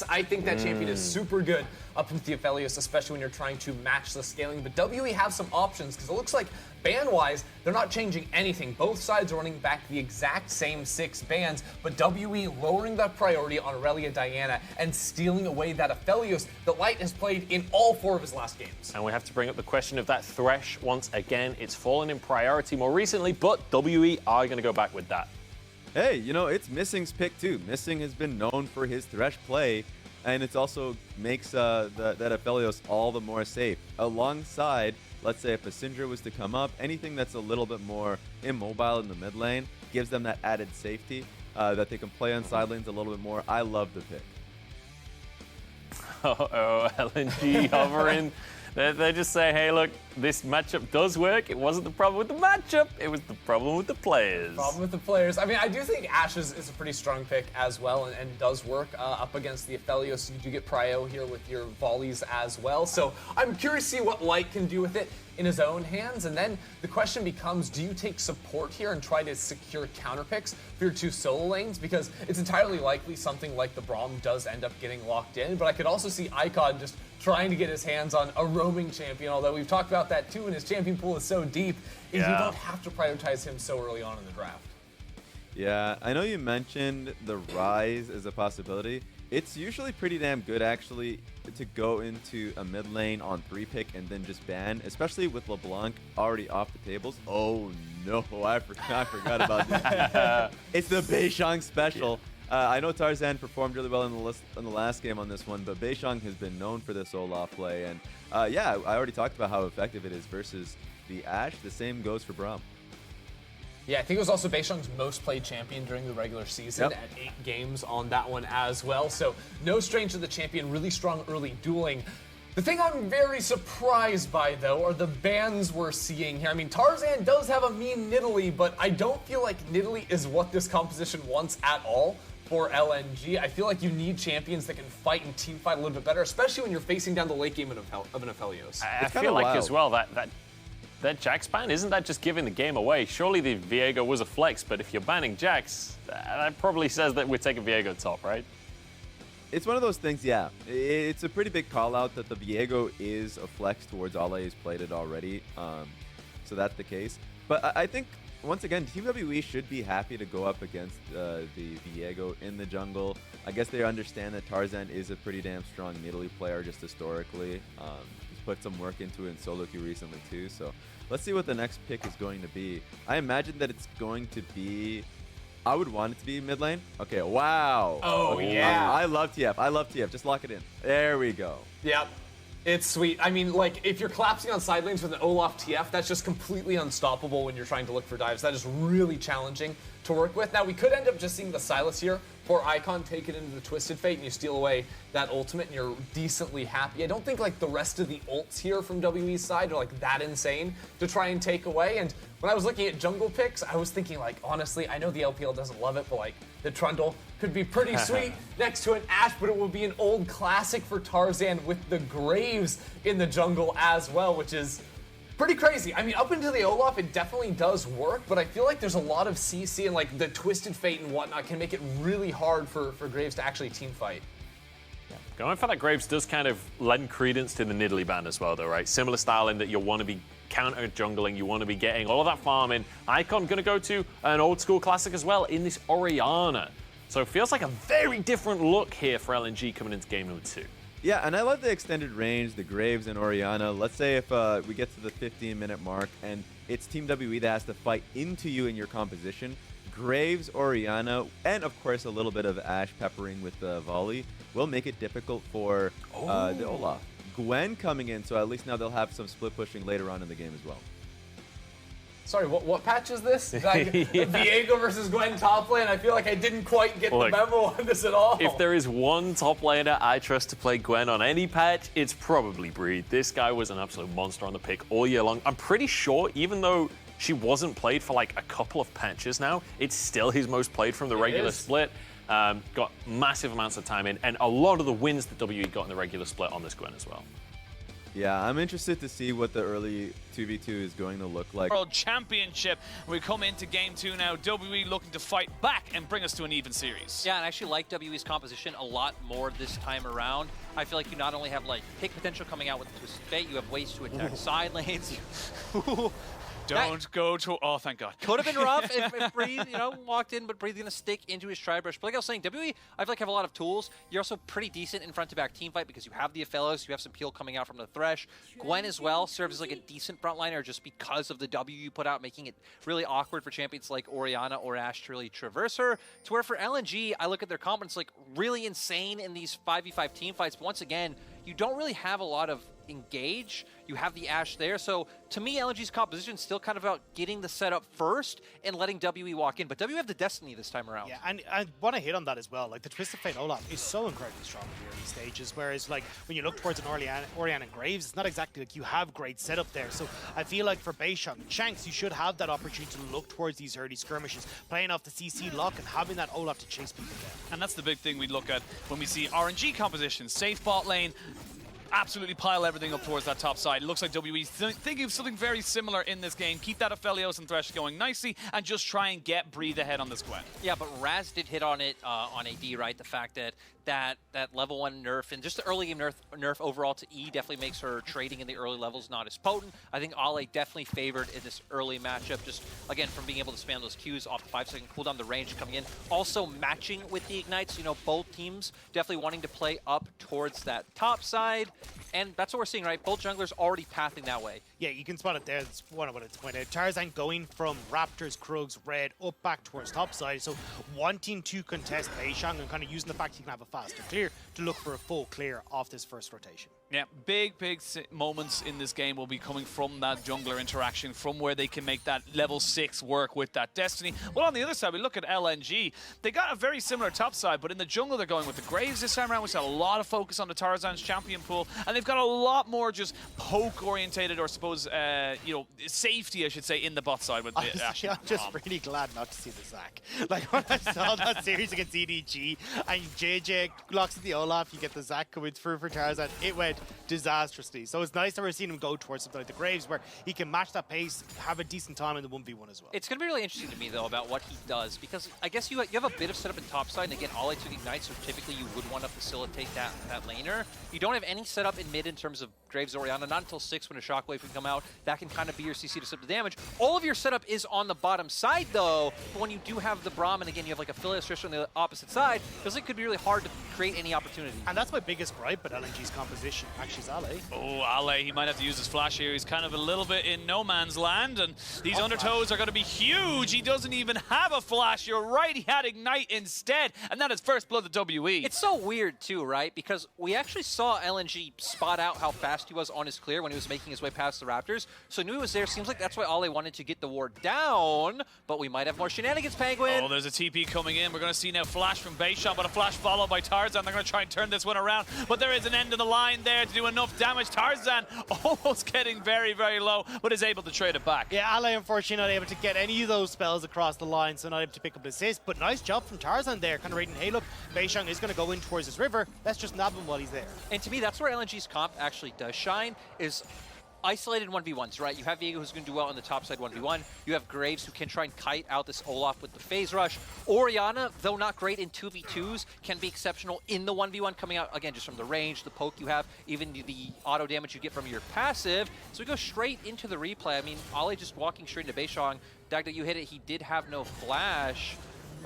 I think that champion is super good up into the Aphelios, especially when you're trying to match the scaling. But WE have some options because it looks like ban-wise, they're not changing anything. Both sides are running back the exact same 6 bans, but WE lowering that priority on Aurelia Diana and stealing away that Aphelios that Light has played in all 4 of his last games. And we have to bring up the question of that Thresh once again. It's fallen in priority more recently, but WE are going to go back with that. Hey, you know, it's Missing's pick too. Missing has been known for his Thresh play, and it also makes that Aphelios all the more safe. Alongside, let's say if a Syndra was to come up, anything that's a little bit more immobile in the mid lane gives them that added safety that they can play on side lanes a little bit more. I love the pick. Uh-oh, LNG hovering. They just say, hey, look, this matchup does work. It wasn't the problem with the matchup. It was the problem with the players. Problem with the players. I mean, I do think Ashe is a pretty strong pick as well and does work up against the Aphelios. You do get prio here with your volleys as well. So I'm curious to see what Light can do with it in his own hands. And then the question becomes, do you take support here and try to secure counter picks for your 2 solo lanes? Because it's entirely likely something like the Braum does end up getting locked in. But I could also see Icon just trying to get his hands on a roaming champion, although we've talked about that too, and his champion pool is so deep, you don't have to prioritize him so early on in the draft. Yeah, I know you mentioned the Rise as a possibility. It's usually pretty damn good, actually, to go into a mid lane on 3-pick and then just ban, especially with LeBlanc already off the tables. Oh no, I forgot about this. It's the Beishang special. I know Tarzan performed really well in the last game on this one, but Beishang has been known for this Olaf play. And yeah, I already talked about how effective it is versus the Ashe. The same goes for Braum. Yeah, I think it was also Beishang's most played champion during the regular season at 8 games on that one as well. So no strange to the champion, really strong early dueling. The thing I'm very surprised by, though, are the bans we're seeing here. I mean, Tarzan does have a mean Nidalee, but I don't feel like Nidalee is what this composition wants at all for LNG. I feel like you need champions that can fight and team fight a little bit better, especially when you're facing down the late game of an Aphelios. I feel like wild as well that Jax ban, isn't that just giving the game away? Surely the Viego was a flex, but if you're banning Jax, that probably says that we're taking Viego top, right? It's one of those things, yeah. It's a pretty big call out that the Viego is a flex towards Ale who's played it already. So that's the case. But I think, once again, Team WE should be happy to go up against the Viego in the jungle. I guess they understand that Tarzan is a pretty damn strong Nidalee player just historically. He's put some work into it in solo queue recently too. So let's see what the next pick is going to be. I imagine that it's going to be... I would want it to be mid lane. Okay, wow. Oh, yeah. I love TF. I love TF. Just lock it in. There we go. Yep. It's sweet. I mean, like, if you're collapsing on side lanes with an Olaf TF, that's just completely unstoppable when you're trying to look for dives. That is really challenging to work with. Now, we could end up just seeing the Silas here for Icon take it into the Twisted Fate and you steal away that ultimate and you're decently happy. I don't think, like, the rest of the ults here from WE's side are, like, that insane to try and take away. And when I was looking at jungle picks, I was thinking, like, honestly, I know the LPL doesn't love it, but, like, the Trundle could be pretty sweet next to an Ashe, but it will be an old classic for Tarzan with the Graves in the jungle as well, which is pretty crazy. I mean, up into the Olaf, it definitely does work, but I feel like there's a lot of CC and, like, the Twisted Fate and whatnot can make it really hard for Graves to actually team fight. Yeah. Going for that Graves does kind of lend credence to the Nidalee ban as well, though, right? Similar style in that you'll want to be counter jungling, you want to be getting all of that farming. Icon going to go to an old school classic as well in this Orianna. So it feels like a very different look here for LNG coming into game number 2. Yeah, and I love the extended range, the Graves and Orianna. Let's say if we get to the 15-minute mark and it's Team WE that has to fight into you in your composition, Graves, Orianna, and of course a little bit of Ashe peppering with the volley will make it difficult for the Olaf. Gwen coming in, so at least now they'll have some split pushing later on in the game as well. Sorry, what patch is this? Like, Viego versus Gwen top lane? I feel like I didn't quite get the memo on this at all. If there is one top laner I trust to play Gwen on any patch, it's probably Breed. This guy was an absolute monster on the pick all year long. I'm pretty sure, even though she wasn't played for like a couple of patches now, it's still his most played from the regular split. Got massive amounts of time in, and a lot of the wins that WE got in the regular split on this Gwen as well. Yeah, I'm interested to see what the early 2v2 is going to look like. World Championship. We come into game 2 now. WE looking to fight back and bring us to an even series. Yeah, and I actually like WE's composition a lot more this time around. I feel like you not only have like pick potential coming out with Twisted Fate, you have ways to attack side lanes. Don't go to... Oh, thank God. Could have been rough if Breathe, you know, walked in, but Breathe gonna stick into his Tri-Brush. But like I was saying, WE, I feel like have a lot of tools. You're also pretty decent in front-to-back team fight because you have the Aphelios, you have some peel coming out from the Thresh. Gwen as well serves as like a decent frontliner just because of the W you put out, making it really awkward for champions like Orianna or Ashe to really traverse her. To where for LNG, I look at their competence like really insane in these 5v5 team fights. But once again, you don't really have a lot of engage. You have the Ashe there. So to me, LNG's composition is still kind of about getting the setup first and letting WE walk in. But WE have the Destiny this time around. Yeah, and I want to hit on that as well. Like the Twisted Fate Olaf is so incredibly strong in the early stages, whereas like when you look towards an Orianna and Graves, it's not exactly like you have great setup there. So I feel like for Beishang and Shanks, you should have that opportunity to look towards these early skirmishes, playing off the CC lock and having that Olaf to chase people down. And that's the big thing we look at when we see RNG composition. Safe bot lane, absolutely pile everything up towards that top side. It looks like WE thinking of something very similar in this game. Keep that Aphelios and Thresh going nicely and just try and get Breathe ahead on this Gwen. Yeah, but Raz did hit on it on AD, right? The fact that level 1 nerf and just the early game nerf overall to E definitely makes her trading in the early levels not as potent. I think Ale definitely favored in this early matchup, just again from being able to spam those Qs off the 5-second cooldown, the range coming in. Also matching with the ignites, you know, both teams definitely wanting to play up towards that top side. And that's what we're seeing, right? Both junglers already pathing that way. Yeah, you can spot it there. That's one of what it's pointed out. Tarzan going from Raptors, Krugs, Red, up back towards top side. So wanting to contest Beishang and kind of using the fact you can have a faster clear to look for a full clear off this first rotation. Yeah, big moments in this game will be coming from that jungler interaction, from where they can make that level 6 work with that Destiny. Well, on the other side, we look at LNG. They got a very similar top side, but in the jungle, they're going with the Graves this time around, which had a lot of focus on the Tarzan's champion pool, and they've got a lot more just poke-orientated, or suppose, you know, safety, I should say, in the bot side with Ashe. I'm just really glad not to see the Zac. Like, when I saw that series against EDG, and JJ locks at the Olaf, you get the Zac coming through for Tarzan, it went disastrously. So it's nice that we're seeing him go towards something like the Graves, where he can match that pace, have a decent time in the 1v1 as well. It's going to be really interesting to me, though, about what he does, because I guess you have a bit of setup in top side, and again, Ale took Ignite, so typically you would want to facilitate that laner. You don't have any setup in mid in terms of Graves Orianna, not until 6 when a Shockwave can come out. That can kind of be your CC to slip the damage. All of your setup is on the bottom side, though, but when you do have the Braum, and again, you have like a Aphelios Thresh on the opposite side, it feels like it could be really hard to create any opportunity. And that's my biggest gripe at LNG's composition, actually, is Ale. Oh, Ale, he might have to use his flash here. He's kind of a little bit in no man's land, and these undertows are going to be huge. He doesn't even have a flash. You're right, he had Ignite instead, and that is first blood to WE. It's so weird, too, right? Because we actually saw LNG spot out how fast he was on his clear when he was making his way past the Raptors, so knew he was there. Seems like that's why Ale wanted to get the ward down, but we might have more shenanigans, Penguin. Oh, there's a TP coming in. We're going to see now flash from Beishang, but a flash followed by Tarzan. They're going to try and turn this one around, but there is an end of the line there to do enough damage. Tarzan almost getting very, very low, but is able to trade it back. Yeah, Ale unfortunately not able to get any of those spells across the line, so not able to pick up the assist, but nice job from Tarzan there, kind of raiding, hey look, Beishang is going to go in towards his river, let's just nab him while he's there. And to me, that's where LNG's comp actually does shine, is isolated 1v1s, right? You have Viego who's going to do well on the top side 1v1. You have Graves who can try and kite out this Olaf with the phase rush. Orianna, though not great in 2v2s, can be exceptional in the 1v1 coming out, again, just from the range, the poke you have, even the auto damage you get from your passive. So we go straight into the replay. I mean, Ale just walking straight into Beishang. Dagda, you hit it. He did have no flash.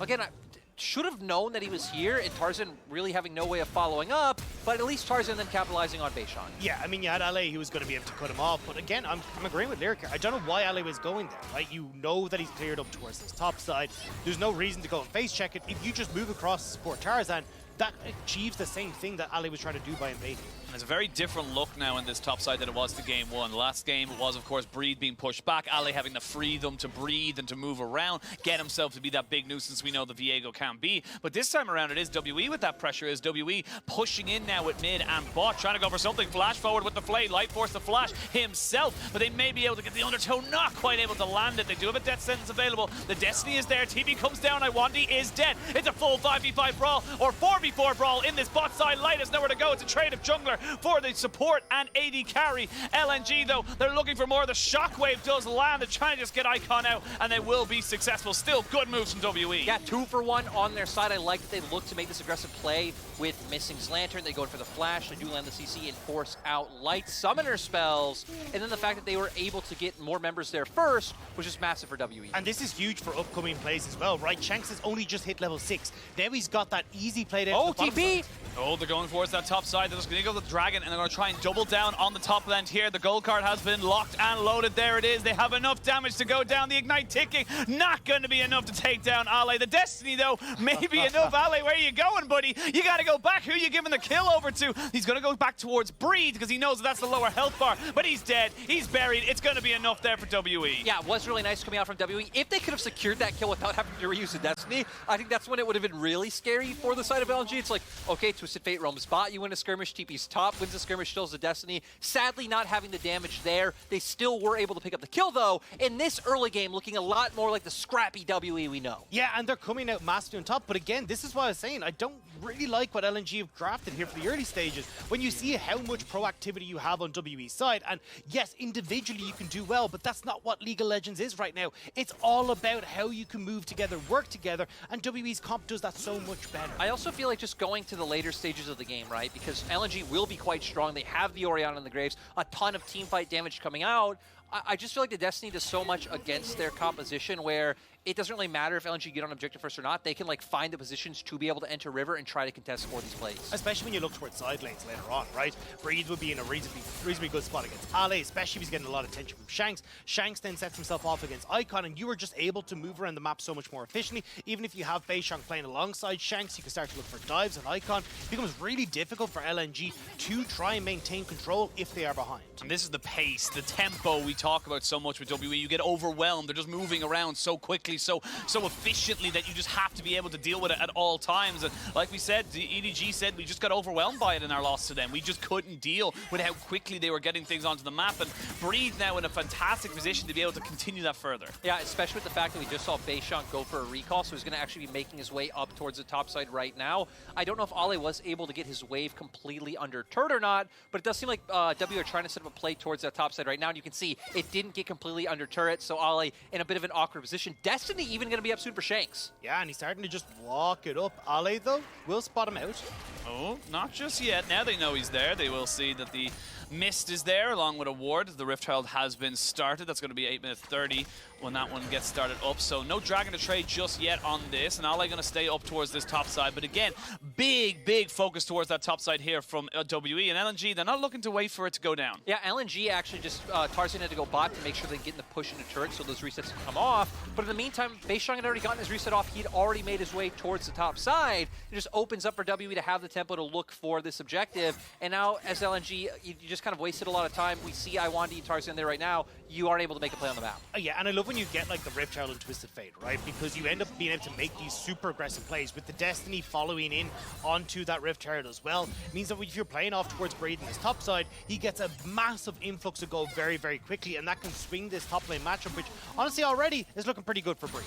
Again, I should have known that he was here, and Tarzan really having no way of following up, but at least Tarzan then capitalizing on Beishang. Yeah, I mean, you had Ale, he was going to be able to cut him off, but again, I'm agreeing with Lyric here. I don't know why Ale was going there, right? You know that he's cleared up towards this top side. There's no reason to go and face check it. If you just move across to support Tarzan, that achieves the same thing that Ale was trying to do by invading. And it's a very different look now in this top side than it was to game 1. The last game was, of course, Breathe being pushed back, Ale having the freedom to breathe and to move around, get himself to be that big nuisance we know the Viego can be. But this time around, it is WE with that pressure, is WE pushing in now with mid and bot, trying to go for something, flash forward with the flay, Light Force the flash himself, but they may be able to get the undertow, not quite able to land it. They do have a death sentence available. The Destiny is there, TP comes down, Lwandy is dead. It's a full 5v5 brawl, or 4v5 1v4 brawl in this bot side. Light has nowhere to go. It's a trade of jungler for the support and AD carry. LNG, though, they're looking for more. The shockwave does land. They're trying to just get Icon out, and they will be successful. Still good moves from WE. Yeah, 2 for 1 on their side. I like that they look to make this aggressive play with Missing's Lantern. They go in for the flash. They do land the CC and force out Light summoner spells. And then the fact that they were able to get more members there first was just massive for WE. And this is huge for upcoming plays as well, right? Shanks has only just hit level 6. Now he's got that easy play down to the bottom TP! side. Oh, they're going towards that top side. They're just going to go with the Dragon, and they're going to try and double down on the top end here. The gold card has been locked and loaded. There it is. They have enough damage to go down. The Ignite ticking. Not going to be enough to take down Ale. The Destiny, though, maybe enough. Ale, where are you going, buddy? You got to go back. Who are you giving the kill over to? He's going to go back towards Breed because he knows that's the lower health bar. But he's dead. He's buried. It's going to be enough there for WE. Yeah, it was really nice coming out from WE. If they could have secured that kill without having to reuse the Destiny, I think that's when it would have been really scary for the side of LNG. It's like, okay, Twisted Fate roams bot, you win a skirmish, TP's top, wins the skirmish, steals the Destiny. Sadly, not having the damage there. They still were able to pick up the kill, though. In this early game, looking a lot more like the scrappy WE we know. Yeah, and they're coming out massively on top. But again, this is what I was saying. I don't really like what LNG have drafted here for the early stages. When you see how much proactivity you have on WE's side, and yes, individually you can do well, but that's not what League of Legends is right now. It's all about how you can move together, work together, and WE's comp does that so much better. I also feel like just going to the later stages of the game, right? Because LNG will be quite strong. They have the Orianna and the Graves, a ton of teamfight damage coming out. I just feel like the Destiny does so much against their composition where it doesn't really matter if LNG get on objective first or not. They can like find the positions to be able to enter river and try to contest for these plays. Especially when you look towards side lanes later on, right? Breed would be in a reasonably good spot against Ale, especially if he's getting a lot of attention from Shanks. Shanks then sets himself off against Icon, and you are just able to move around the map so much more efficiently. Even if you have Beishang playing alongside Shanks, you can start to look for dives on Icon. It becomes really difficult for LNG to try and maintain control if they are behind. And this is the pace, the tempo we talk about so much with WE. You get overwhelmed. They're just moving around so quickly, so efficiently that you just have to be able to deal with it at all times. And like we said, the EDG said we just got overwhelmed by it in our loss to them. We just couldn't deal with how quickly they were getting things onto the map. And Breed now in a fantastic position to be able to continue that further. Yeah, especially with the fact that we just saw Beishang go for a recall, so he's going to actually be making his way up towards the top side right now. I don't know if Ale was able to get his wave completely undeterred or not, but it does seem like W are trying to set up a play towards that top side right now, and you can see it didn't get completely under turret, so Ale in a bit of an awkward position. Destiny even going to be up soon for Shanks. Yeah, and he's starting to just walk it up. Ale, though, will spot him out. Oh, not just yet. Now they know he's there. They will see that the Mist is there along with a ward. The Rift Herald has been started. That's going to be 8 minutes 30 when that one gets started up. So no Dragon to trade just yet on this. And Ale going to stay up towards this top side. But again, big focus towards that top side here from WE. And LNG, they're not looking to wait for it to go down. Yeah, LNG actually just, Tarzan had to go bot to make sure they get in the push into turret so those resets can come off. But in the meantime, Beishang had already gotten his reset off. He'd already made his way towards the top side. It just opens up for WE to have the tempo to look for this objective. And now, as LNG, you just kind of wasted a lot of time. We see Lwandy and Tarzan there right now. You aren't able to make a play on the map. Yeah, and I love when you get like the Rift Herald and Twisted Fate, right? Because you end up being able to make these super aggressive plays with the Destiny following in onto that Rift Herald as well. It means that if you're playing off towards Braid on his top side, he gets a massive influx of gold very quickly, and that can swing this top lane matchup, which honestly already is looking pretty good for Braid.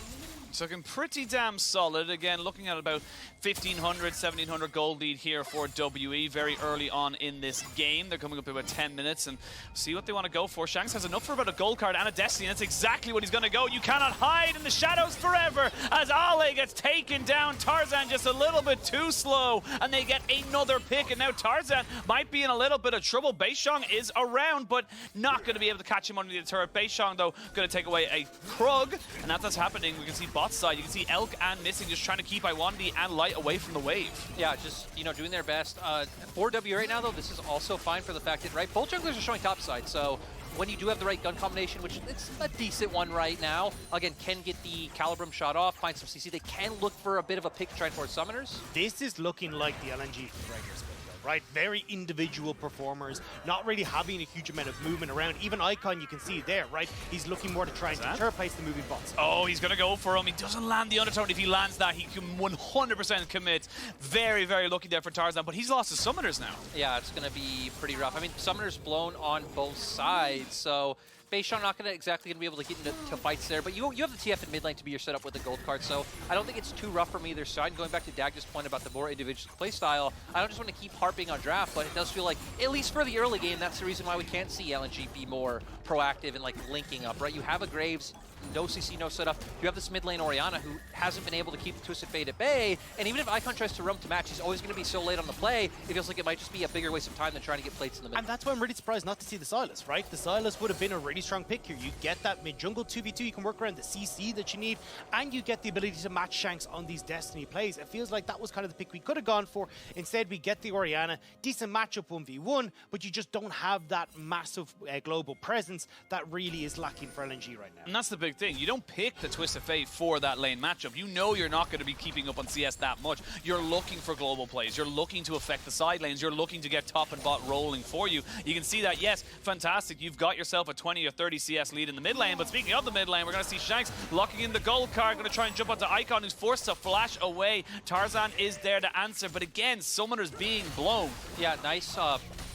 It's looking pretty damn solid. Again, looking at about 1,500, 1,700 gold lead here for WE very early on in this game. They're coming up in about 10 minutes and see what they want to go for. Shanks has enough for about a gold card and a Destiny, and that's exactly what he's going to go. You cannot hide in the shadows forever as Ale gets taken down. Tarzan just a little bit too slow, and they get another pick, and now Tarzan might be in a little bit of trouble. Beishang is around, but not going to be able to catch him under the turret. Beishang, though, going to take away a Krug, and that's happening. We can see bot side. You can see Elk and Missing just trying to keep Lwandy and Light away from the wave. Yeah, just, you know, doing their best. For W right now, though, this is also fine for the fact that, right, both junglers are showing top side, so when you do have the right gun combination, which it's a decent one right now, again, can get the Calibrum shot off, find some CC. They can look for a bit of a pick to try and force summoners. This is looking like the LNG Breakers, right? Very individual performers, not really having a huge amount of movement around. Even Icon, you can see there, right? He's looking more to try and deter place the moving bots. Oh, he's going to go for him. He doesn't land the undertone. If he lands that, he can 100% commit. Very lucky there for Tarzan, but he's lost his summoners now. Yeah, it's going to be pretty rough. I mean, summoners blown on both sides, so Beishang not exactly going to be able to get into fights there, but you have the TF in mid lane to be your setup with the gold card, so I don't think it's too rough from either side. Going back to Dagda's point about the more individual play style, I don't just want to keep harping on draft, but it does feel like, at least for the early game, that's the reason why we can't see LNG be more proactive and like linking up, right? You have a Graves, no CC, no setup. You have this mid lane Orianna who hasn't been able to keep the Twisted Fate at bay, and even if Icon tries to roam to match, he's always going to be so late on the play, it feels like it might just be a bigger waste of time than trying to get plates in the mid. And that's why I'm really surprised not to see the Sylas, right? The Sylas would have been a really strong pick here. You get that mid-jungle 2v2, you can work around the CC that you need, and you get the ability to match Shanks on these Destiny plays. It feels like that was kind of the pick we could have gone for. Instead, we get the Orianna, decent matchup 1v1, but you just don't have that massive global presence that really is lacking for LNG right now. And that's the big thing. You don't pick the Twisted Fate for that lane matchup. You know you're not going to be keeping up on CS that much. You're looking for global plays. You're looking to affect the side lanes. You're looking to get top and bot rolling for you. You can see that, yes, fantastic. You've got yourself a 20 or 30 CS lead in the mid lane, but speaking of the mid lane, we're going to see Shanks locking in the gold card, going to try and jump onto Icon, who's forced to flash away. Tarzan is there to answer, but again, Summoner's being blown. Yeah, nice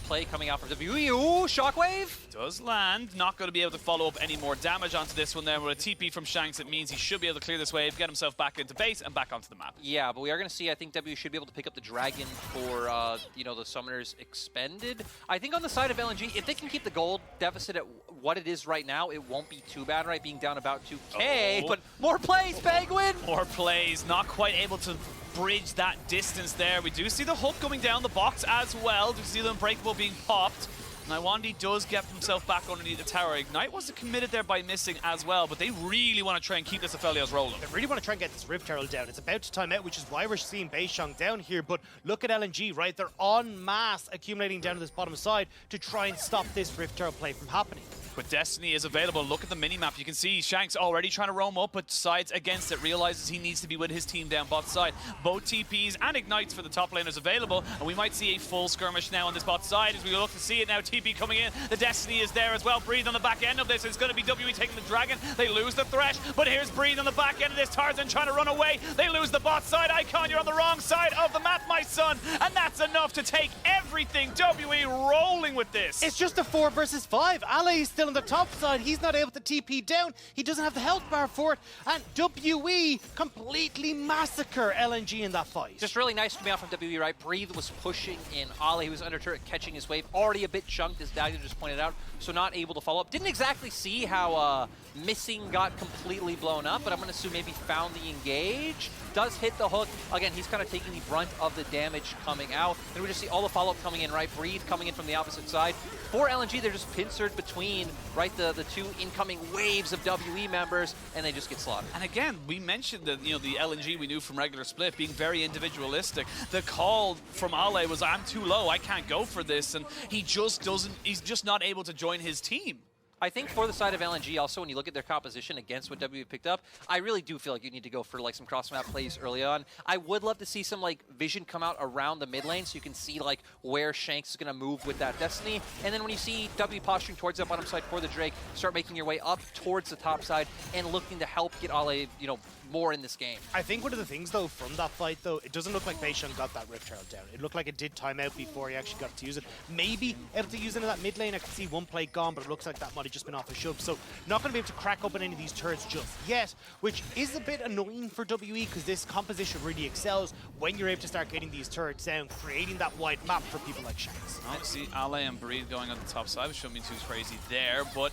play coming out from WWE. Ooh, Shockwave! Does land. Not going to be able to follow up any more damage onto this one there. With a TP from Shanks, it means he should be able to clear this wave, get himself back into base, and back onto the map. Yeah, but we are going to see, I think W should be able to pick up the Dragon for, you know, the Summoners expended. I think on the side of LNG, if they can keep the gold deficit at what it is right now, it won't be too bad, right? Being down about 2K, but more plays, Penguin! More plays. Not quite able to bridge that distance there. We do see the hook coming down the box as well. We see the Unbreakable being popped. Lwandy does get himself back underneath the tower. Ignite wasn't committed there by missing as well, but they really want to try and keep this Aphelios rolling. They really want to try and get this Rift Herald down. It's about to time out, which is why we're seeing Beishang down here. But look at LNG, right? They're en masse accumulating down to this bottom side to try and stop this Rift Herald play from happening. But Destiny is available. Look at the minimap. You can see Shanks already trying to roam up, but decides against it. Realizes he needs to be with his team down bot side. Both TPs and Ignites for the top laners available, and we might see a full skirmish now on this bot side as we look to see it now. TP coming in. The Destiny is there as well. Breathe on the back end of this. It's going to be WE taking the Dragon. They lose the Thresh, but here's Breathe on the back end of this. Tarzan trying to run away. They lose the bot side. Icon, you're on the wrong side of the map, my son. And that's enough to take everything. WE rolling with this. It's just a 4 versus 5. Ale is still on the top side. He's not able to TP down. He doesn't have the health bar for it. And WE completely massacre LNG in that fight. Just really nice coming out from WE, right? Breathe was pushing in. Ale, he was under turret catching his wave. Already a bit chunked, as Dagda just pointed out, so not able to follow up. Didn't exactly see how Missing got completely blown up, but I'm going to assume maybe found the engage. Does hit the hook. Again, he's kind of taking the brunt of the damage coming out. And we just see all the follow-up coming in, right? Breathe coming in from the opposite side. For LNG, they're just pincered between, right, the two incoming waves of WE members, and they just get slaughtered. And again, we mentioned that, you know, the LNG we knew from regular split being very individualistic. The call from Ale was, I'm too low, I can't go for this, and he just doesn't, he's just not able to join his team. I think for the side of LNG also, when you look at their composition against what W picked up, I really do feel like you need to go for like some cross-map plays early on. I would love to see some like vision come out around the mid lane so you can see like where Shanks is going to move with that Destiny. And then when you see W posturing towards that bottom side for the Drake, start making your way up towards the top side and looking to help get Ale, you know, more in this game. I think one of the things though from that fight though, it doesn't look like Beishang got that Rift Herald down. It looked like it did time out before he actually got to use it. Maybe able to use it in that mid lane. I could see one plate gone, but it looks like that might have just been off a shove. So not going to be able to crack open any of these turrets just yet, which is a bit annoying for WE because this composition really excels when you're able to start getting these turrets down, creating that wide map for people like Shanks. I see Ale and Breed going on the top side, which shouldn't be too crazy there, but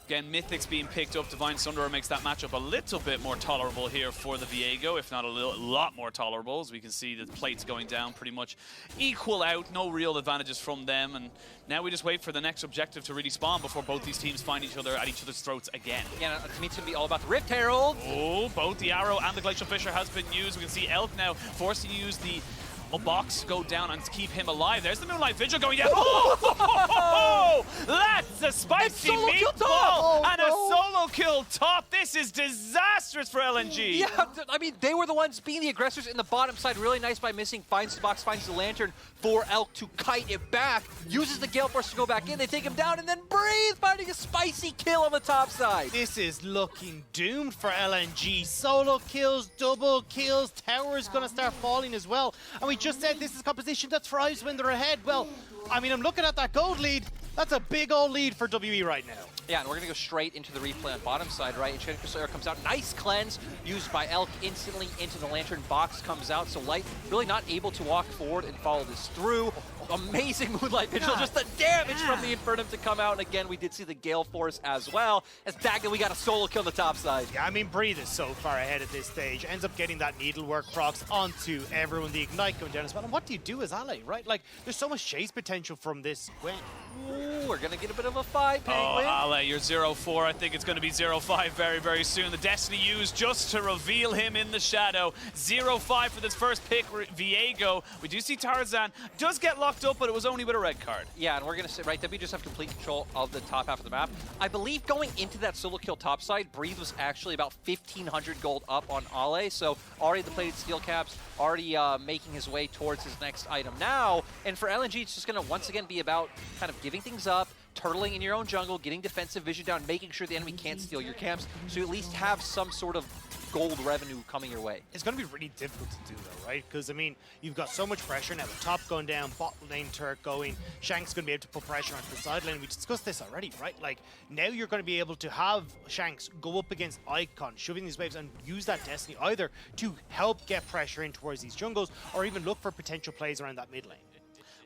again, Mythics being picked up, Divine Sunderer makes that matchup a little bit more tolerable here for the Viego, if not a lot more tolerable, as we can see the plates going down pretty much equal out, no real advantages from them, and now we just wait for the next objective to really spawn before both these teams find each other at each other's throats again. Yeah, to me it's going to be all about the Rift Herald. Oh, both the Arrow and the Glacial Fissure has been used. We can see Elk now forced to use the box go down and keep him alive. There's the Moonlight Vigil going down. Oh, that's a spicy meatball and a solo kill top. This is disastrous for LNG. Yeah, I mean, they were the ones being the aggressors in the bottom side. Really nice by Missing. Finds the box, finds the lantern for Elk to kite it back. Uses the Gale Force to go back in. They take him down and then Breathe, finding a spicy kill on the top side. This is looking doomed for LNG. Solo kills, double kills. Tower's going to start falling as well. And we just said this is a composition that thrives when they're ahead. Well, I mean, I'm looking at that gold lead. That's a big old lead for WE right now. Yeah, and we're going to go straight into the replay on bottom side, right? And comes out. Nice cleanse used by Elk instantly into the Lantern. Box comes out, so Light really not able to walk forward and follow this through. Amazing Moonlight Vigil, just the damage from the Infernum to come out. And again, we did see the Gale Force as well. As Dagda, we got a solo kill on the top side. Yeah, I mean, Breathe is so far ahead at this stage. Ends up getting that needlework procs onto everyone. The Ignite going down as well. And what do you do as ally, right? Like, there's so much chase potential from this Gwen. Ooh, we're going to get a bit of a fight, Penguin. Oh, Ale, you're 0-4. I think it's going to be 0-5 very, very soon. The Destiny used just to reveal him in the shadow. 0-5 for this first pick, Viego. We do see Tarzan does get locked up, but it was only with a red card. Yeah, and we're going to say, right, we just have complete control of the top half of the map. I believe going into that solo kill top side, Breathe was actually about 1,500 gold up on Ale, so already the plated steel caps, already making his way towards his next item now. And for LNG, it's just going to once again be about kind of giving things up, turtling in your own jungle, getting defensive vision down, making sure the enemy can't steal your camps, so you at least have some sort of gold revenue coming your way. It's going to be really difficult to do, though, right? Because, I mean, you've got so much pressure now. The top going down, bot lane turret going. Shanks going to be able to put pressure onto the side lane. We discussed this already, right? Like, now you're going to be able to have Shanks go up against Icon, shoving these waves, and use that Destiny either to help get pressure in towards these jungles, or even look for potential plays around that mid lane.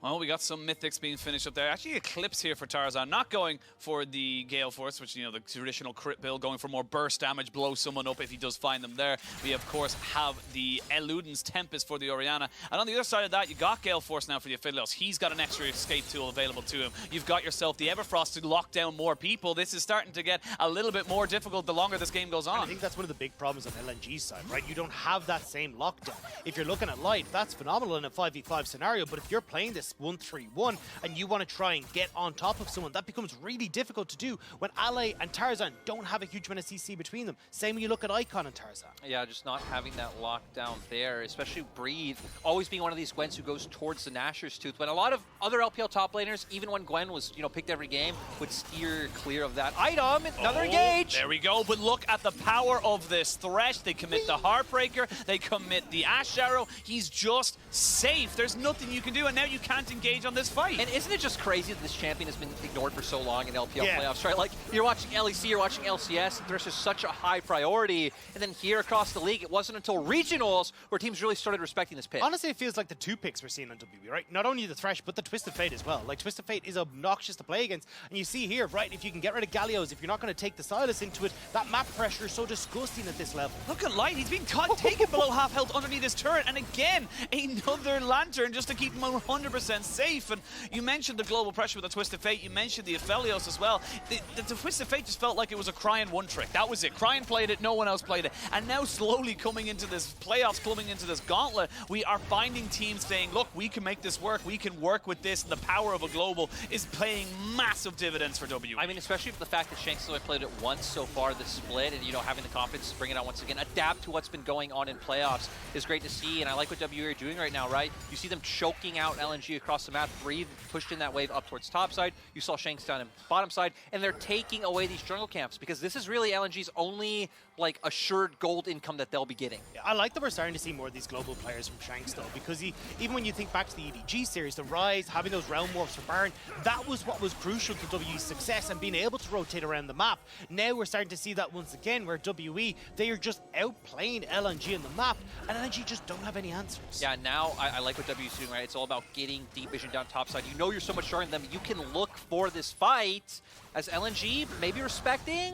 Well, we got some mythics being finished up there. Actually, Eclipse here for Tarzan, not going for the Gale Force, which, you know, the traditional crit build, going for more burst damage, blow someone up if he does find them there. We, of course, have the Eludens Tempest for the Orianna. And on the other side of that, you got Gale Force now for the Aphelios. He's got an extra escape tool available to him. You've got yourself the Everfrost to lock down more people. This is starting to get a little bit more difficult the longer this game goes on. And I think that's one of the big problems on LNG's side, right? You don't have that same lockdown. If you're looking at Light, that's phenomenal in a 5v5 scenario, but if you're playing this 1-3-1 and you want to try and get on top of someone, that becomes really difficult to do when Ale and Tarzan don't have a huge amount of CC between them. Same when you look at Icon and Tarzan. Yeah, just not having that lockdown there, especially Breathe, always being one of these Gwens who goes towards the Nashor's Tooth, when a lot of other LPL top laners, even when Gwen was, you know, picked every game, would steer clear of that item. Another engage! There we go, but look at the power of this Thresh. They commit the Heartbreaker, they commit the Ashe Arrow. He's just safe. There's nothing you can do, and now you can't engage on this fight. And isn't it just crazy that this champion has been ignored for so long in LPL playoffs, right? Like, you're watching LEC, you're watching LCS, and Thresh is such a high priority, and then here across the league, it wasn't until regionals where teams really started respecting this pick. Honestly, it feels like the two picks we're seeing on WB, right? Not only the Thresh, but the Twisted Fate as well. Like, Twisted Fate is obnoxious to play against, and you see here, right, if you can get rid of Gallios, if you're not going to take the Silas into it, that map pressure is so disgusting at this level. Look at Light, he's being taken below half health underneath his turret, and again, another Lantern just to keep him 100% safe. And you mentioned the global pressure with the Twisted Fate, you mentioned the Aphelios as well. The Twisted Fate just felt like it was a Cryan one trick. That was it. Cryan played it, no one else played it. And now slowly coming into this playoffs, coming into this gauntlet, we are finding teams saying, look, we can make this work, we can work with this, and the power of a global is paying massive dividends for WE. I mean, especially for the fact that Shanks only played it once so far this split, and, you know, having the confidence to bring it out once again, adapt to what's been going on in playoffs is great to see, and I like what WE are doing right now, right? You see them choking out LNG across the map, Breathe pushed in that wave up towards top side, you saw Shanks down in bottom side, and they're taking away these jungle camps, because this is really LNG's only, like, assured gold income that they'll be getting. Yeah, I like that we're starting to see more of these global players from Shanks, though, because even when you think back to the EDG series, the Rise, having those realm warps for Baron, that was what was crucial to WE's success and being able to rotate around the map. Now we're starting to see that once again, where WE, they are just outplaying LNG in the map, and LNG just don't have any answers. Yeah, now I like what WE's doing, right? It's all about getting deep vision down top side. You know you're so much stronger than them. You can look for this fight as LNG maybe respecting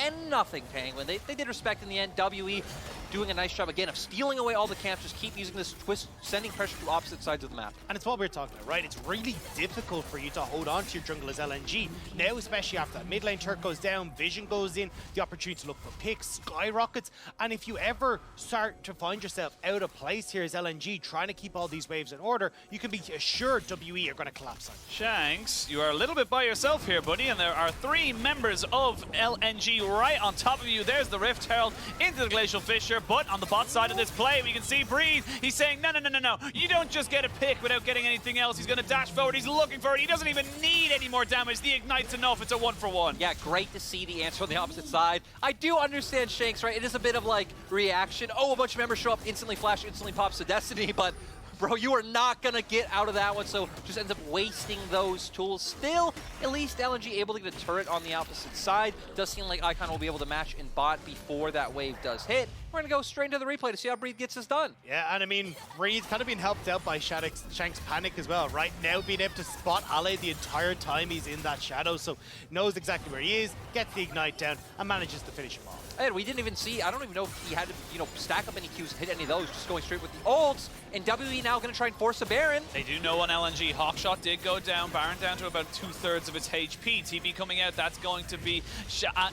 and nothing, Penguin. They did respect in the end. WE doing a nice job again of stealing away all the camps, just keep using this twist, sending pressure to opposite sides of the map. And it's what we're talking about, right? It's really difficult for you to hold on to your jungle as LNG. Now, especially after that mid lane turret goes down, vision goes in, the opportunity to look for picks skyrockets. And if you ever start to find yourself out of place here as LNG, trying to keep all these waves in order, you can be assured WE are going to collapse on you. Shanks, you are a little bit by yourself here, buddy, and there are 3 members of LNG right on top of you. There's the Rift Herald into the Glacial Fissure, but on the bot side of this play, we can see Breathe. He's saying, no, you don't just get a pick without getting anything else. He's going to dash forward. He's looking for it. He doesn't even need any more damage. The Ignite's enough. It's a 1-for-1. Yeah, great to see the answer on the opposite side. I do understand Shanks, right? It is a bit of like reaction. Oh, a bunch of members show up, instantly flash, instantly pops to Destiny, but bro, you are not going to get out of that one, so just ends up wasting those tools. Still, at least LNG able to get a turret on the opposite side. Does seem like Icon will be able to match in bot before that wave does hit. We're going to go straight into the replay to see how Breathe gets this done. Yeah, and I mean, Breed's kind of been helped out by Shank's panic as well. Right now, being able to spot Ale the entire time he's in that shadow, so knows exactly where he is, gets the ignite down, and manages to finish him off. And we didn't even see, I don't even know if he had to, stack up any Qs and hit any of those, just going straight with the ults. And WE now going to try and force a Baron. They do know on LNG, Hawkshot did go down, Baron down to about 2/3 of its HP. TP coming out, that's going to be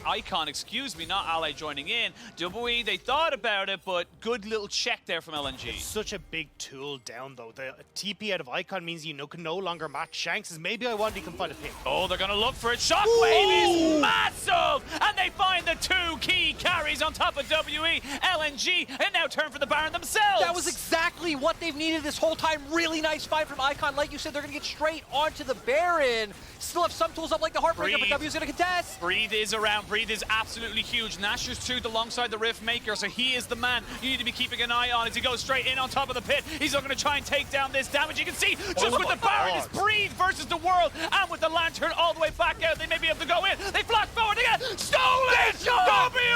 Icon, excuse me, not Ale joining in. WE, they thought about it, but good little check there from LNG. It's such a big tool down, though. The TP out of Icon means you can no longer match Shanks, as maybe Lwandy can find a pick. Oh, they're going to look for it. Shockwave is massive! And they find the 2 key carries on top of WE. LNG, and now turn for the Baron themselves. That was exactly what they've needed this whole time. Really nice fight from Icon. Like you said, they're going to get straight onto the Baron. Still have some tools up like the Heartbreaker, but W's going to contest. Breathe is around. Breathe is absolutely huge. Nashor's tooth alongside the Rift Maker, so he is the man you need to be keeping an eye on as he goes straight in on top of the pit. He's not going to try and take down this damage. You can see just with the Baron, it's Breathe versus the world, and with the Lantern all the way back out, they may be able to go in. They flash forward, they get stolen!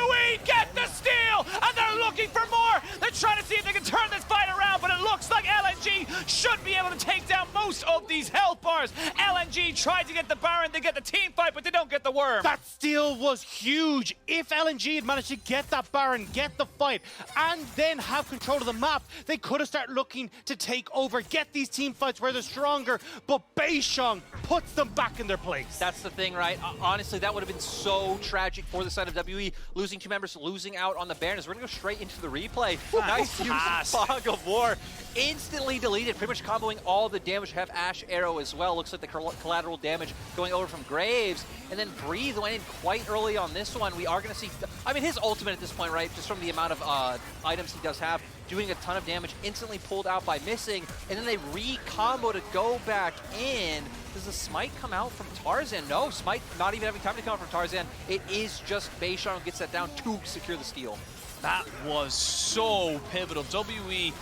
WE get the steal, and they're looking for more. They're trying to see if they can turn this fight around, but it looks like LNG should be able to take down most of these health bars. LNG tried to get the Baron, they get the team fight, but they don't get the worm. That steal was huge. If LNG had managed to get that Baron, get the fight, and then have control of the map, they could have started looking to take over, get these team fights where they're stronger, but Beishang puts them back in their place. That's the thing, right? Honestly, that would have been so tragic for the side of WE, losing 2 members, losing out on the Baron. We're going to go straight into the replay. Nice use of Fog of War. Instantly deleted, pretty much comboing all the damage. Have Ashe Arrow as well. Looks like the collateral damage going over from Graves. And then Breathe went in quite early on this one. We are going to see, I mean, his ultimate at this point, right, just from the amount of items he does have, doing a ton of damage, instantly pulled out by missing, and then they re-combo to go back in. Does the Smite come out from Tarzan? No, Smite not even having time to come out from Tarzan. It is just Beishang who gets that down to secure the steal. That was so pivotal. WE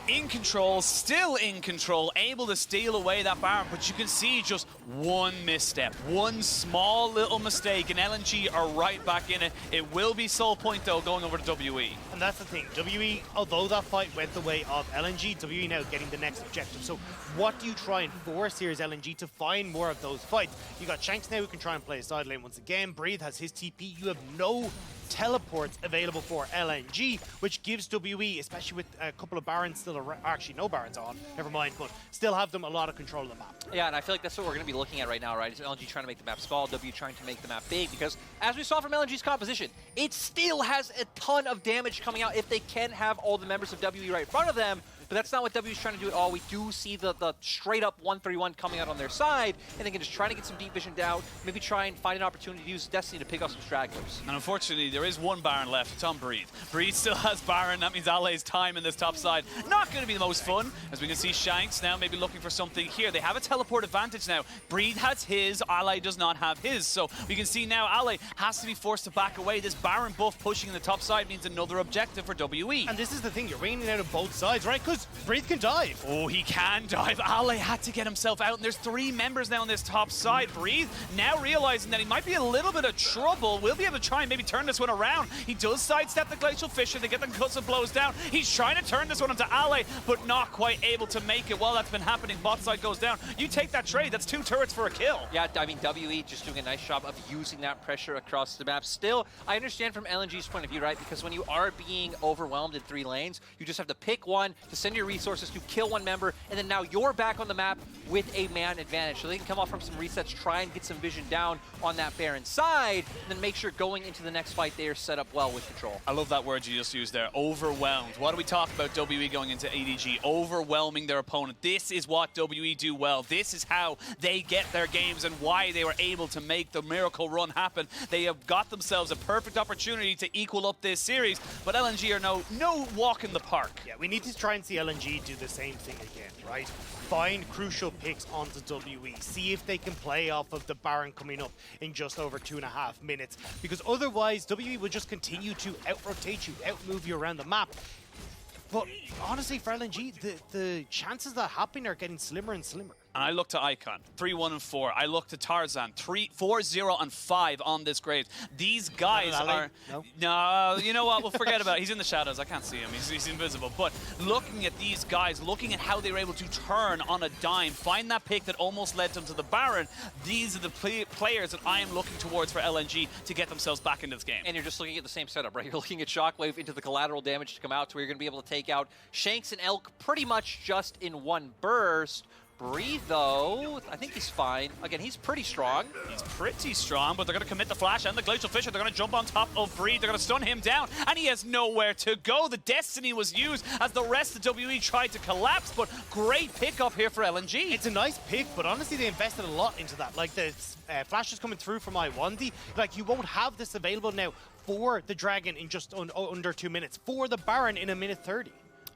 in control, still in control, able to steal away that Baron, but you can see just one misstep, one small little mistake, and LNG are right back in it. It will be Soul Point, though, going over to WE. And that's the thing, WE, although that fight went the way of LNG, WE now getting the next objective. So what do you try and force here as LNG to find more of those fights? You got Shanks now who can try and play a side lane once again. Breathe has his TP. You have no teleports available for LNG, which gives WE, especially with a couple of Barons still around, actually no Barons on, never mind, but still have them a lot of control of the map. Yeah, and I feel like that's what we're going to be looking at right now, right? Is LNG trying to make the map small, W trying to make the map big, because as we saw from LNG's composition, it still has a ton of damage coming out if they can have all the members of WE right in front of them. But that's not what W's trying to do at all. We do see the straight up 131 coming out on their side, and they can just try to get some deep vision down, maybe try and find an opportunity to use Destiny to pick up some stragglers. And unfortunately, there is one Baron left. It's on Breathe. Breathe still has Baron. That means Ale's time in this top side not going to be the most fun, as we can see Shanks now maybe looking for something here. They have a teleport advantage now. Breathe has his, Ale does not have his. So we can see now Ale has to be forced to back away. This Baron buff pushing in the top side means another objective for WE. And this is the thing, you're raining out of both sides, right? Because Breathe can dive. Oh, he can dive. Ale had to get himself out, and there's 3 members now on this top side. Breathe now realizing that he might be a little bit of trouble. Will be able to try and maybe turn this one around. He does sidestep the Glacial Fissure. They get the cuts and blows down. He's trying to turn this one into Ale, but not quite able to make it. While that's been happening, bot side goes down. You take that trade. That's 2 turrets for a kill. Yeah, I mean, WE just doing a nice job of using that pressure across the map. Still, I understand from LNG's point of view, right? Because when you are being overwhelmed in 3 lanes, you just have to pick one to send your resources to kill one member, and then now you're back on the map with a man advantage. So they can come off from some resets, try and get some vision down on that Baron side, and then make sure going into the next fight they are set up well with control. I love that word you just used there, overwhelmed. What do we talk about WE going into ADG? Overwhelming their opponent. This is what WE do well. This is how they get their games and why they were able to make the miracle run happen. They have got themselves a perfect opportunity to equal up this series, but LNG are no walk in the park. Yeah, we need to try and see LNG do the same thing again, right? Find crucial picks onto WE. See if they can play off of the Baron coming up in just over 2.5 minutes. Because otherwise, WE will just continue to out-rotate you, out-move you around the map. But honestly, for LNG, the chances that happen are getting slimmer and slimmer. And I look to Icon, 3-1 and 4. I look to Tarzan, 4-0 and 5 on this Graves. These guys are... No, you know what? We'll forget about it. He's in the shadows. I can't see him. He's invisible. But looking at these guys, looking at how they were able to turn on a dime, find that pick that almost led them to the Baron, these are the players that I am looking towards for LNG to get themselves back into this game. And you're just looking at the same setup, right? You're looking at Shockwave into the collateral damage to come out to where you're going to be able to take out Shanks and Elk pretty much just in one burst. Breathe, though, I think he's fine. Again, he's pretty strong. He's pretty strong, but they're going to commit the flash and the Glacial Fissure. They're going to jump on top of Breed. They're going to stun him down, and he has nowhere to go. The Destiny was used as the rest of WE tried to collapse, but great pickup here for LNG. It's a nice pick, but honestly, they invested a lot into that. Like, the flashes coming through from Lwandy. Like, you won't have this available now for the Dragon in just under 2 minutes, for the Baron in 1:30.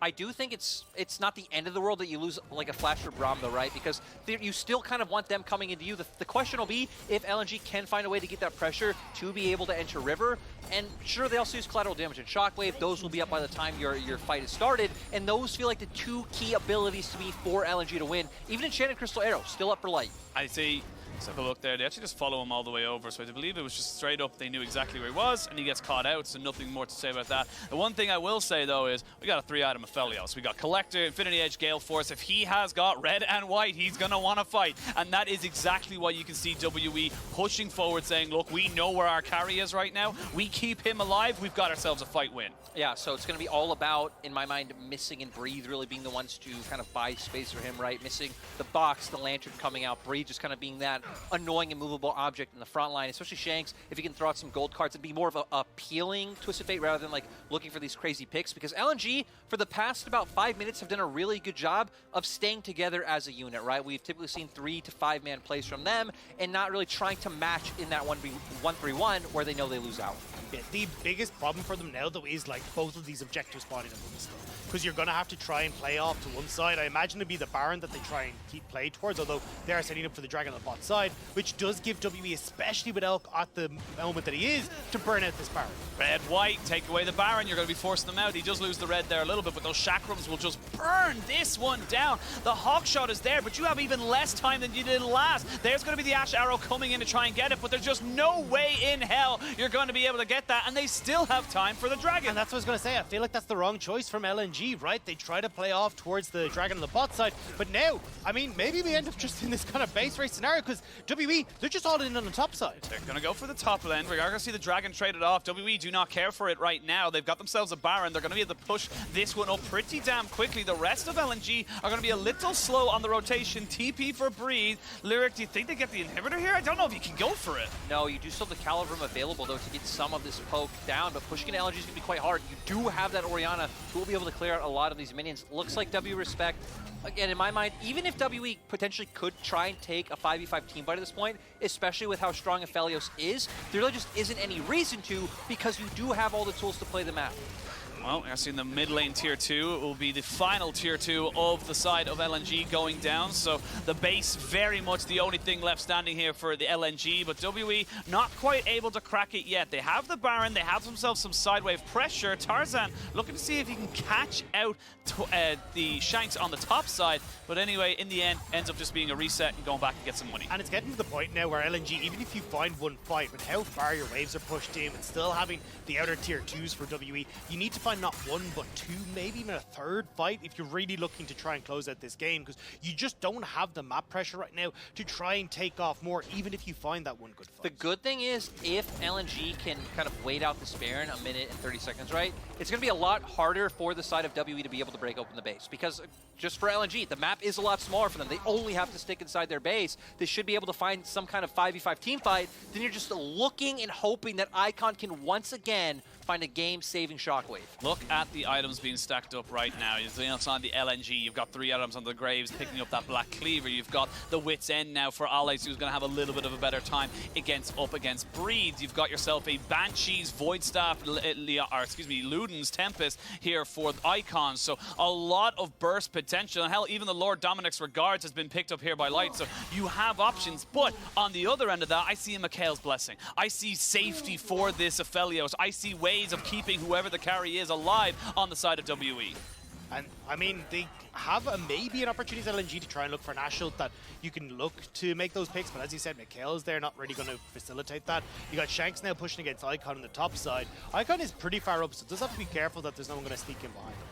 I do think it's not the end of the world that you lose like a flash for Braum, though, right? Because you still kind of want them coming into you. The question will be if LNG can find a way to get that pressure to be able to enter River. And sure, they also use collateral damage and Shockwave. Those will be up by the time your fight is started. And those feel like the two key abilities to me for LNG to win. Even Enchanted Crystal Arrow, still up for light. I see. Let's have a look there. They actually just follow him all the way over, so I believe it was just straight up. They knew exactly where he was, and he gets caught out, so nothing more to say about that. The one thing I will say, though, is we got a 3-item Aphelios. We got Collector, Infinity Edge, Gale Force. If he has got red and white, he's going to want to fight, and that is exactly why you can see WE pushing forward, saying, look, we know where our carry is right now. We keep him alive. We've got ourselves a fight win. Yeah, so it's going to be all about, in my mind, Missing and Breathe really being the ones to kind of buy space for him, right? Missing the box, the lantern coming out, Breathe just kind of being that annoying and movable object in the front line, especially Shanks, if he can throw out some gold cards and be more of a appealing Twisted Fate rather than like looking for these crazy picks, because LNG, for the past about 5 minutes, have done a really good job of staying together as a unit, right? We've typically seen 3 to 5 man plays from them and not really trying to match in that 1v1 where they know they lose out. Yeah, the biggest problem for them now, though, is like both of these objectives spawning up on the stuff. Because you're going to have to try and play off to one side. I imagine it'd be the Baron that they try and keep play towards, although they are setting up for the Dragon on the bot side, which does give WE, especially with Elk at the moment that he is, to burn out this Baron. Red, white, take away the Baron. You're going to be forcing them out. He does lose the red there a little bit, but those chakrams will just burn this one down. The hawk shot is there, but you have even less time than you did last. There's going to be the Ashe arrow coming in to try and get it, but there's just no way in hell you're going to be able to get that, and they still have time for the Dragon. And that's what I was going to say. I feel like that's the wrong choice from LNG, right? They try to play off towards the Dragon on the bot side, but now, I mean, maybe we end up just in this kind of base race scenario, because WE, they're just all in on the top side. They're going to go for the top lane. We are going to see the Dragon traded off. WE do not care for it right now. They've got themselves a Baron. They're going to be able to push this one up pretty damn quickly. The rest of LNG are going to be a little slow on the rotation. TP for Breathe. Lyric, do you think they get the inhibitor here? I don't know if you can go for it. No, you do still have the Calibrum available, though, to get some of this poke down, but pushing an LNG is going to be quite hard. You do have that Orianna who will be able to clear out a lot of these minions. Looks like W respect. Again, in my mind, even if WE potentially could try and take a 5v5 team fight at this point, especially with how strong Aphelios is, there really just isn't any reason to, because you do have all the tools to play the map. Well, we're seeing the mid lane tier 2. It will be the final tier 2 of the side of LNG going down. So the base very much the only thing left standing here for the LNG, but WE not quite able to crack it yet. They have the Baron, they have themselves some sidewave pressure. Tarzan looking to see if he can catch out the Shanks on the top side, but anyway, in the end, ends up just being a reset and going back and get some money. And it's getting to the point now where LNG, even if you find one fight, with how far your waves are pushed in and still having the outer tier 2s for WE, you need to find not one, but 2, maybe even a 3rd fight if you're really looking to try and close out this game, because you just don't have the map pressure right now to try and take off more, even if you find that one good fight. The good thing is, if LNG can kind of wait out this Baron a minute and 30 seconds, right, it's going to be a lot harder for the side of WE to be able to break open the base, because just for LNG, the map is a lot smaller for them. They only have to stick inside their base. They should be able to find some kind of 5v5 team fight. Then you're just looking and hoping that Icon can once again find a game-saving Shockwave. Look at the items being stacked up right now. It's on the LNG. You've got 3 items on the Graves picking up that Black Cleaver. You've got the Wit's End now for Allies, who's going to have a little bit of a better time against Breed. You've got yourself a Banshees, Void Staff, Luden's Tempest here for Icons. So a lot of burst potential. And hell, even the Lord Dominic's Regards has been picked up here by Light. So you have options. But on the other end of that, I see a Mikhail's Blessing. I see safety for this Aphelios. I see ways of keeping whoever the carry is alive on the side of WE. And I mean, they have maybe an opportunity at LNG to try and look for an Ashe ult that you can look to make those picks, but as you said, Mikhail's there, not really going to facilitate that. You got Shanks now pushing against Icon on the top side. Icon is pretty far up, so does have to be careful that there's no one going to sneak in behind him.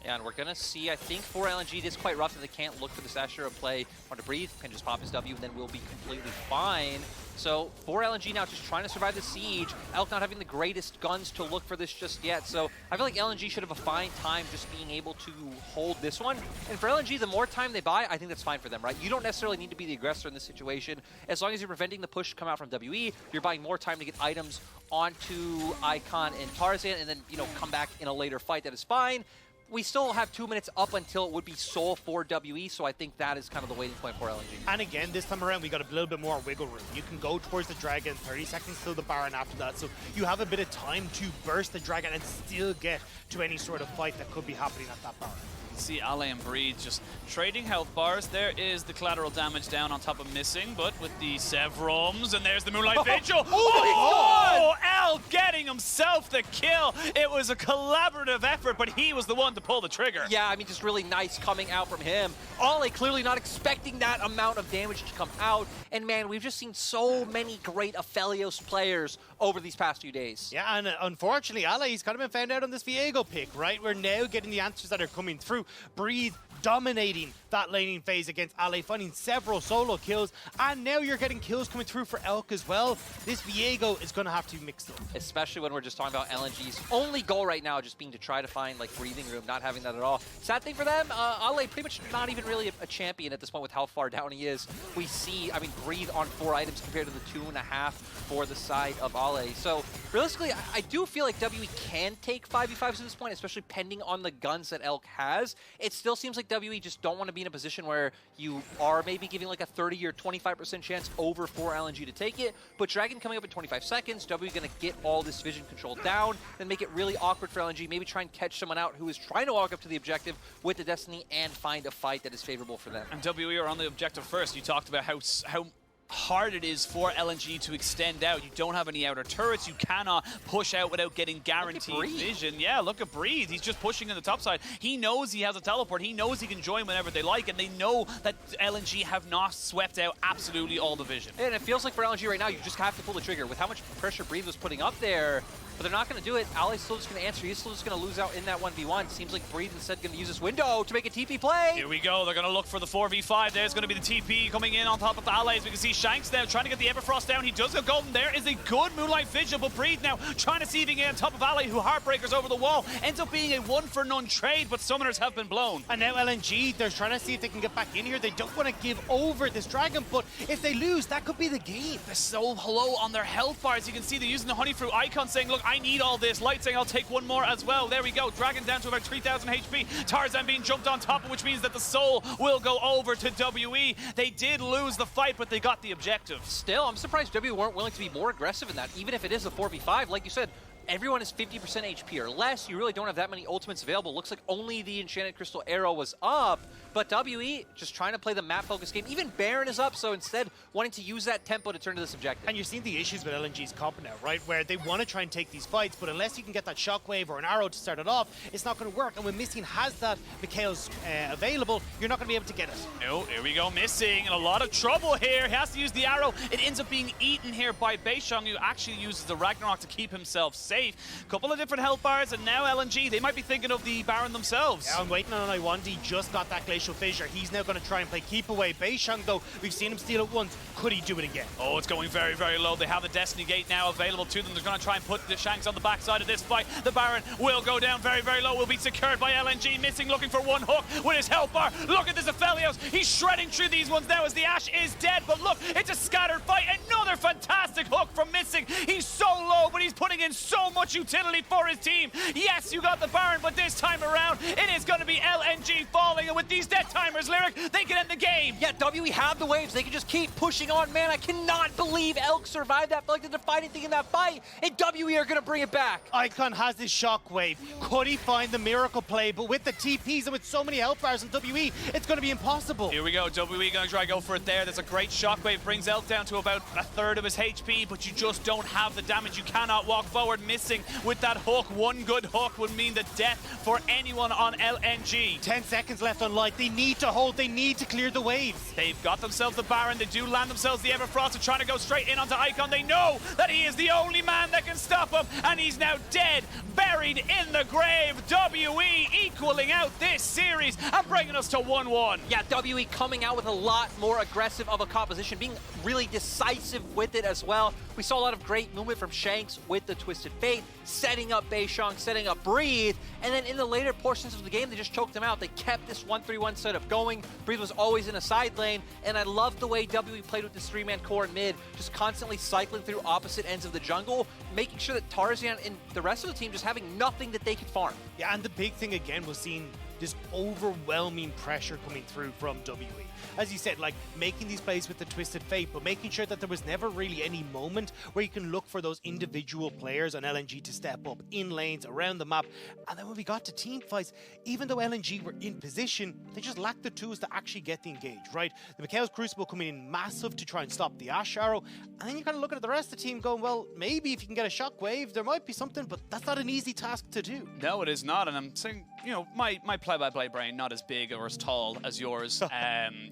Yeah, and we're going to see, I think for LNG, it is quite rough that they can't look for this Ashe hero play or to breathe, can just pop his W, and then we'll be completely fine. So for LNG now, just trying to survive the siege. Elk not having the greatest guns to look for this just yet. So I feel like LNG should have a fine time just being able to hold this one. And for LNG, the more time they buy, I think that's fine for them, right? You don't necessarily need to be the aggressor in this situation. As long as you're preventing the push to come out from WE, you're buying more time to get items onto Icon and Tarzan, and then, you know, come back in a later fight. That is fine. We still have 2 minutes up until it would be Soul for WE, so I think that is kind of the waiting point for LNG. And again, this time around, we got a little bit more wiggle room. You can go towards the Dragon, 30 seconds till the Baron after that, so you have a bit of time to burst the Dragon and still get to any sort of fight that could be happening at that Baron. See Ale and Breed just trading health bars. There is the collateral damage down on top of missing, but with the Sevrums, and there's the Moonlight Vigil. Oh, L getting himself the kill. It was a collaborative effort, but he was the one to pull the trigger. Yeah, I mean, just really nice coming out from him. Ale clearly not expecting that amount of damage to come out. And man, we've just seen so many great Aphelios players over these past few days. Yeah, and unfortunately, Ale, he's kind of been found out on this Viego pick, right? We're now getting the answers that are coming through. Breathe dominating that laning phase against Ale, finding several solo kills, and now you're getting kills coming through for Elk as well. This Viego is going to have to be mixed up. Especially when we're just talking about LNG's only goal right now just being to try to find like breathing room, not having that at all. Sad thing for them, Ale pretty much not even really a champion at this point with how far down he is. We see, I mean, Breathe on 4 items compared to the 2.5 for the side of Ale. So realistically, I do feel like WE can take 5v5s at this point, especially pending on the guns that Elk has. It still seems like WE just don't want to be in a position where you are maybe giving like a 30 or 25% chance over for LNG to take it, but Dragon coming up in 25 seconds, WE going to get all this vision control down, then make it really awkward for LNG, maybe try and catch someone out who is trying to walk up to the objective with the Destiny and find a fight that is favorable for them. And WE are on the objective first. You talked about how hard it is for LNG to extend out. You don't have any outer turrets. You cannot push out without getting guaranteed vision. Yeah, look at Breathe. He's just pushing in the top side. He knows he has a teleport. He knows he can join whenever they like, and they know that LNG have not swept out absolutely all the vision. And it feels like for LNG right now, you just have to pull the trigger. With how much pressure Breathe was putting up there, but they're not going to do it. Ali's still just going to answer. He's still just going to lose out in that 1v1. Seems like Breathe instead going to use this window to make a TP play. Here we go. They're going to look for the 4v5. There's going to be the TP coming in on top of the allies. We can see Shanks now trying to get the Everfrost down. He does go golden. There is a good Moonlight Vigil, but Breathe now trying to see if he can get on top of Ali, who Heartbreakers over the wall. Ends up being a 1-for-none trade, but Summoners have been blown. And now LNG, they're trying to see if they can get back in here. They don't want to give over this Dragon, but if they lose, that could be the game. They're so low on their health bars. You can see they're using the Honey Fruit Icon saying, look, I need all this. Light saying, I'll take one more as well. There we go. Dragon down to about 3,000 HP. Tarzan being jumped on top of, which means that the Soul will go over to WE. They did lose the fight, but they got the objective. Still, I'm surprised WE weren't willing to be more aggressive in that, even if it is a 4v5. Like you said, everyone is 50% HP or less. You really don't have that many ultimates available. Looks like only the Enchanted Crystal Arrow was up, but WE just trying to play the map-focused game. Even Baron is up, so instead wanting to use that tempo to turn to this objective. And you're seeing the issues with LNG's comp now, right? Where they want to try and take these fights, but unless you can get that shockwave or an arrow to start it off, it's not going to work. And when Missing has that Mikhail's available, you're not going to be able to get it. No, here we go. Missing in a lot of trouble here. He has to use the arrow. It ends up being eaten here by Beishang, who actually uses the Ragnarok to keep himself safe. Couple of different health bars, and now LNG, they might be thinking of the Baron themselves. Yeah, I'm waiting on Lwandy, just got that Glacial Fissure. He's now going to try and play keep away. Beishang, though, we've seen him steal it once. Could he do it again? Oh, it's going very, very low. They have the Destiny Gate now available to them. They're going to try and put the Shanks on the backside of this fight. The Baron will go down very, very low. Will be secured by LNG. Missing, looking for one hook with his health bar. Look at this Aphelios. He's shredding through these ones now as the Ashe is dead. But look, it's a scattered fight. Another fantastic hook from Missing. He's so low, but he's putting in so much utility for his team. Yes, you got the Baron, but this time around, it is going to be LNG falling. And with these death timers, Lyric, they can end the game. Yeah, WE have the waves. They can just keep pushing on. Man, I cannot believe Elk survived that. I feel like the defining thing in that fight, and WE are going to bring it back. Icon has his shockwave. Could he find the miracle play? But with the TPs and with so many health bars on WE, it's going to be impossible. Here we go. WE going to try to go for it there. There's a great shockwave. Brings Elk down to about a third of his HP, but you just don't have the damage. You cannot walk forward. missing with that hook. One good hook would mean the death for anyone on LNG. 10 seconds left on light. They need to hold. They need to clear the waves. They've got themselves the Baron. They do land themselves the Everfrost. They're trying to go straight in onto Icon. They know that he is the only man that can stop him, and he's now dead, buried in the grave. WE equaling out this series and bringing us to 1-1. Yeah, WE coming out with a lot more aggressive of a composition, being really decisive with it as well. We saw a lot of great movement from Shanks with the Twisted Fate, setting up Beishang, setting up Breathe, and then in the later portions of the game, they just choked them out. They kept this 1-3-1 setup going. Breathe was always in a side lane, and I love the way WE played with this 3-man core in mid, just constantly cycling through opposite ends of the jungle, making sure that Tarzan and the rest of the team just having nothing that they could farm. Yeah, and the big thing again was seeing this overwhelming pressure coming through from WE. As you said, like making these plays with the Twisted Fate, but making sure that there was never really any moment where you can look for those individual players on LNG to step up in lanes around the map. And then when we got to team fights, even though LNG were in position, they just lacked the tools to actually get the engage, right? The Mikhail's Crucible coming in massive to try and stop the Ashe arrow. And then you're kind of looking at the rest of the team going, well, maybe if you can get a shockwave, there might be something, but that's not an easy task to do. No, it is not. And I'm saying, you know, my play-by-play brain, not as big or as tall as yours.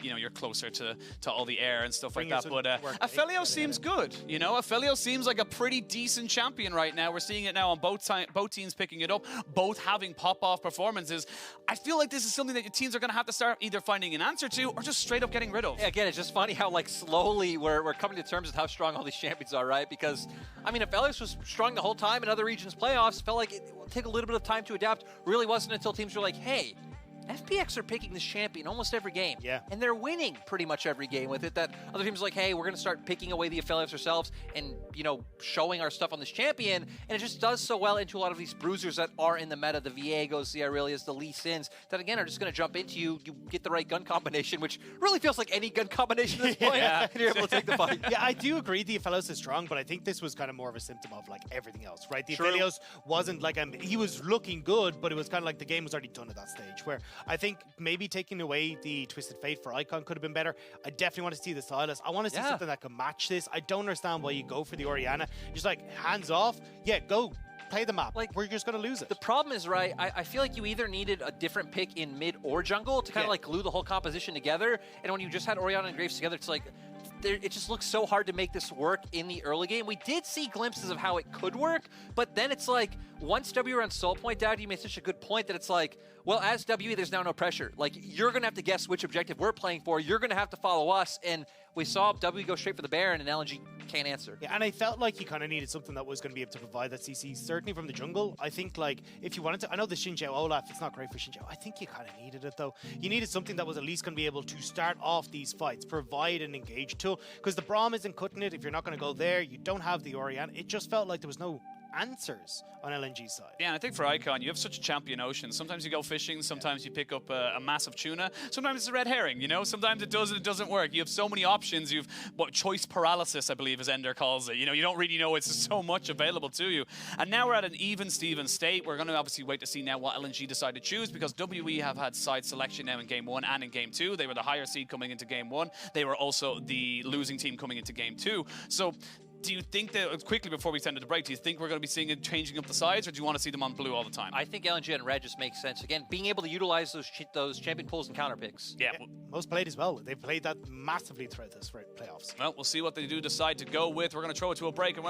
You know, you're closer to all the air and stuff like that. But Aphelios seems good. You know, Aphelios seems like a pretty decent champion right now. We're seeing it now on both teams picking it up, both having pop-off performances. I feel like this is something that your teams are going to have to start either finding an answer to or just straight up getting rid of. Yeah, again, it's just funny how like slowly we're coming to terms with how strong all these champions are, right? Because, I mean, Aphelios was strong the whole time in other regions' playoffs. Felt like it would take a little bit of time to adapt. Really wasn't until teams were like, hey, FPX are picking this champion almost every game. Yeah. And they're winning pretty much every game with it. That other teams are like, hey, we're going to start picking away the Aphelios ourselves and, you know, showing our stuff on this champion. And it just does so well into a lot of these bruisers that are in the meta, the Viegos, the Aurelias, the Lee Sins, that again are just going to jump into you. You get the right gun combination, which really feels like any gun combination at this point. Yeah. And you're able to take the fight. Yeah, I do agree the Aphelios is strong, but I think this was kind of more of a symptom of like everything else, right? The True. Aphelios wasn't like, he was looking good, but it was kind of like the game was already done at that stage, where I think maybe taking away the Twisted Fate for Icon could have been better. I definitely want to see the Silas. I want to see something that can match this. I don't understand why you go for the Orianna. Just like, hands off. Yeah, go. Play the map. Like, we're just going to lose it. The problem is, right, I feel like you either needed a different pick in mid or jungle to kind of like glue the whole composition together. And when you just had Orianna and Graves together, it's like, it just looks so hard to make this work in the early game. We did see glimpses of how it could work, but then it's like, once W were on soul point, Dad, you made such a good point that it's like, well, as W, there's now no pressure. Like, you're going to have to guess which objective we're playing for. You're going to have to follow us. And we saw W go straight for the Baron, and LNG can't answer. Yeah, and I felt like you kind of needed something that was going to be able to provide that CC, certainly from the jungle. I think, like, if you wanted to, I know the Xinjiao Olaf, it's not great for Xinjiao. I think you kind of needed it, though. You needed something that was at least going to be able to start off these fights, provide an engage tool, because the Braum isn't cutting it. If you're not going to go there, you don't have the Orianna. It just felt like there was no answers on LNG's side. Yeah, and I think for Icon, you have such a champion ocean. Sometimes you go fishing, sometimes you pick up a massive tuna, sometimes it's a red herring, you know? Sometimes it does and it doesn't work. You have so many options. You've choice paralysis, I believe, as Ender calls it. You know, you don't really know. It's so much available to you. And now we're at an even Steven state. We're going to obviously wait to see now what LNG decide to choose, because WE have had side selection now in Game 1 and in Game 2. They were the higher seed coming into Game 1. They were also the losing team coming into Game 2. So do you think that, quickly before we send it to break, do you think we're going to be seeing it changing up the sides, or do you want to see them on blue all the time? I think LNG and red just makes sense. Again, being able to utilize those champion pools and counter picks. Yeah. Most played as well. They've played that massively throughout this playoffs. Well, we'll see what they do decide to go with. We're going to throw it to a break. And when